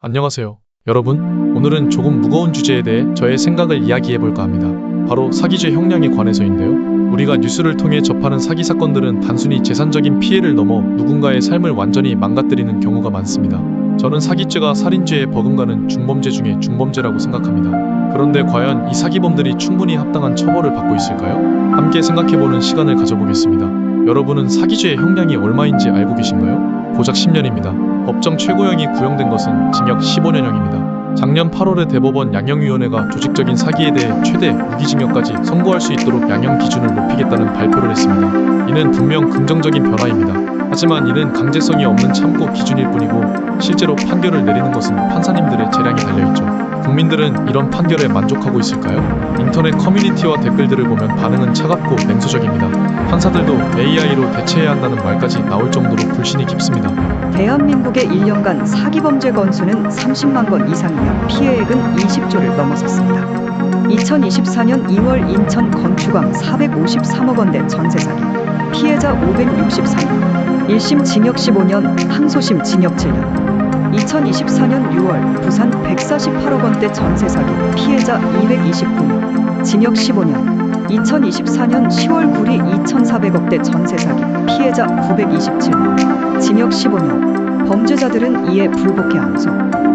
안녕하세요. 여러분, 오늘은 조금 무거운 주제에 대해 저의 생각을 이야기해볼까 합니다. 바로 사기죄 형량에 관해서인데요. 우리가 뉴스를 통해 접하는 사기 사건들은 단순히 재산적인 피해를 넘어 누군가의 삶을 완전히 망가뜨리는 경우가 많습니다. 저는 사기죄가 살인죄에 버금가는 중범죄 중에 중범죄라고 생각합니다. 그런데 과연 이 사기범들이 충분히 합당한 처벌을 받고 있을까요? 함께 생각해보는 시간을 가져보겠습니다. 여러분은 사기죄의 형량이 얼마인지 알고 계신가요? 고작 10년입니다. 법정 최고형이 구형된 것은 징역 15년형입니다. 작년 8월에 대법원 양형위원회가 조직적인 사기에 대해 최대 무기징역까지 선고할 수 있도록 양형 기준을 높이겠다는 발표를 했습니다. 이는 분명 긍정적인 변화입니다. 하지만 이는 강제성이 없는 참고 기준일 뿐이고 실제로 판결을 내리는 것은 판사님들의 재량이 달려있죠. 국민들은 이런 판결에 만족하고 있을까요? 인터넷 커뮤니티와 댓글들을 보면 반응은 차갑고 냉소적입니다. 판사들도 AI로 대체해야 한다는 말까지 나올 정도로 불신이 깊습니다. 대한민국의 1년간 사기범죄 건수는 30만 건 이상이며 피해액은 20조를 넘어섰습니다. 2024년 2월 인천 건축왕 453억 원대 전세 사기, 피해자 563명, 1심 징역 15년, 항소심 징역 7년. 2024년 6월 부산 148억 원대 전세 사기, 피해자 229명, 징역 15년. 2024년 10월 구리 2,400억대 전세 사기, 피해자 927명, 징역 15년. 범죄자들은 이에 불복해 항소.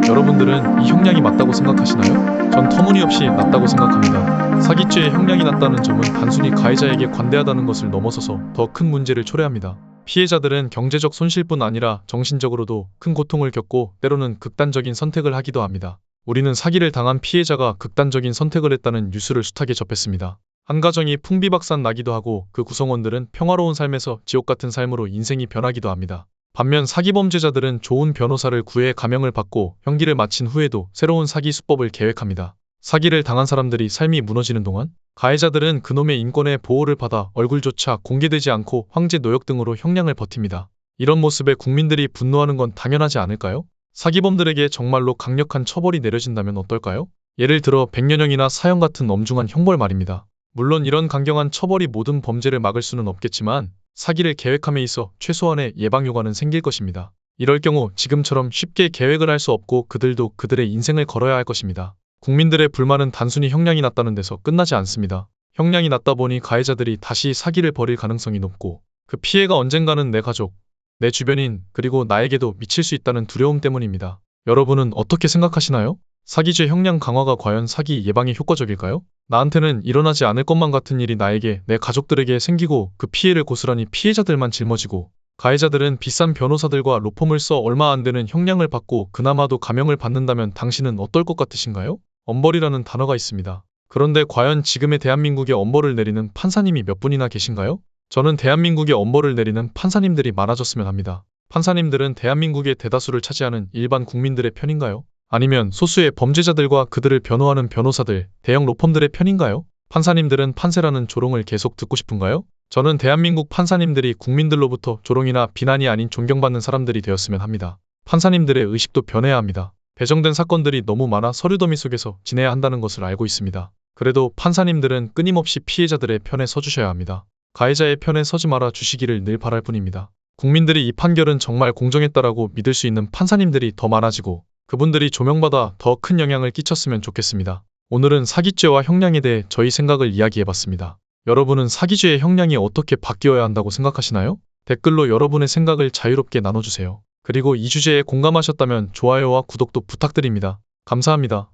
여러분들은 이 형량이 맞다고 생각하시나요? 전 터무니없이 낮다고 생각합니다. 사기죄의 형량이 낮다는 점은 단순히 가해자에게 관대하다는 것을 넘어서서 더 큰 문제를 초래합니다. 피해자들은 경제적 손실뿐 아니라 정신적으로도 큰 고통을 겪고 때로는 극단적인 선택을 하기도 합니다. 우리는 사기를 당한 피해자가 극단적인 선택을 했다는 뉴스를 숱하게 접했습니다. 한 가정이 풍비박산 나기도 하고 그 구성원들은 평화로운 삶에서 지옥 같은 삶으로 인생이 변하기도 합니다. 반면 사기범죄자들은 좋은 변호사를 구해 감형을 받고 형기를 마친 후에도 새로운 사기 수법을 계획합니다. 사기를 당한 사람들이 삶이 무너지는 동안 가해자들은 그놈의 인권의 보호를 받아 얼굴조차 공개되지 않고 황제 노역 등으로 형량을 버팁니다. 이런 모습에 국민들이 분노하는 건 당연하지 않을까요? 사기범들에게 정말로 강력한 처벌이 내려진다면 어떨까요? 예를 들어 100년형이나 사형 같은 엄중한 형벌 말입니다. 물론 이런 강경한 처벌이 모든 범죄를 막을 수는 없겠지만 사기를 계획함에 있어 최소한의 예방 효과는 생길 것입니다. 이럴 경우 지금처럼 쉽게 계획을 할 수 없고 그들도 그들의 인생을 걸어야 할 것입니다. 국민들의 불만은 단순히 형량이 낮다는 데서 끝나지 않습니다. 형량이 낮다 보니 가해자들이 다시 사기를 벌일 가능성이 높고 그 피해가 언젠가는 내 가족, 내 주변인, 그리고 나에게도 미칠 수 있다는 두려움 때문입니다. 여러분은 어떻게 생각하시나요? 사기죄 형량 강화가 과연 사기 예방에 효과적일까요? 나한테는 일어나지 않을 것만 같은 일이 나에게, 내 가족들에게 생기고 그 피해를 고스란히 피해자들만 짊어지고 가해자들은 비싼 변호사들과 로펌을 써 얼마 안 되는 형량을 받고 그나마도 감형을 받는다면 당신은 어떨 것 같으신가요? 엄벌이라는 단어가 있습니다. 그런데 과연 지금의 대한민국에 엄벌을 내리는 판사님이 몇 분이나 계신가요? 저는 대한민국에 엄벌을 내리는 판사님들이 많아졌으면 합니다. 판사님들은 대한민국의 대다수를 차지하는 일반 국민들의 편인가요? 아니면 소수의 범죄자들과 그들을 변호하는 변호사들, 대형 로펌들의 편인가요? 판사님들은 판세라는 조롱을 계속 듣고 싶은가요? 저는 대한민국 판사님들이 국민들로부터 조롱이나 비난이 아닌 존경받는 사람들이 되었으면 합니다. 판사님들의 의식도 변해야 합니다. 배정된 사건들이 너무 많아 서류 더미 속에서 지내야 한다는 것을 알고 있습니다. 그래도 판사님들은 끊임없이 피해자들의 편에 서주셔야 합니다. 가해자의 편에 서지 말아 주시기를 늘 바랄 뿐입니다. 국민들이 이 판결은 정말 공정했다라고 믿을 수 있는 판사님들이 더 많아지고 그분들이 조명받아 더 큰 영향을 끼쳤으면 좋겠습니다. 오늘은 사기죄와 형량에 대해 저희 생각을 이야기해봤습니다. 여러분은 사기죄의 형량이 어떻게 바뀌어야 한다고 생각하시나요? 댓글로 여러분의 생각을 자유롭게 나눠주세요. 그리고 이 주제에 공감하셨다면 좋아요와 구독도 부탁드립니다. 감사합니다.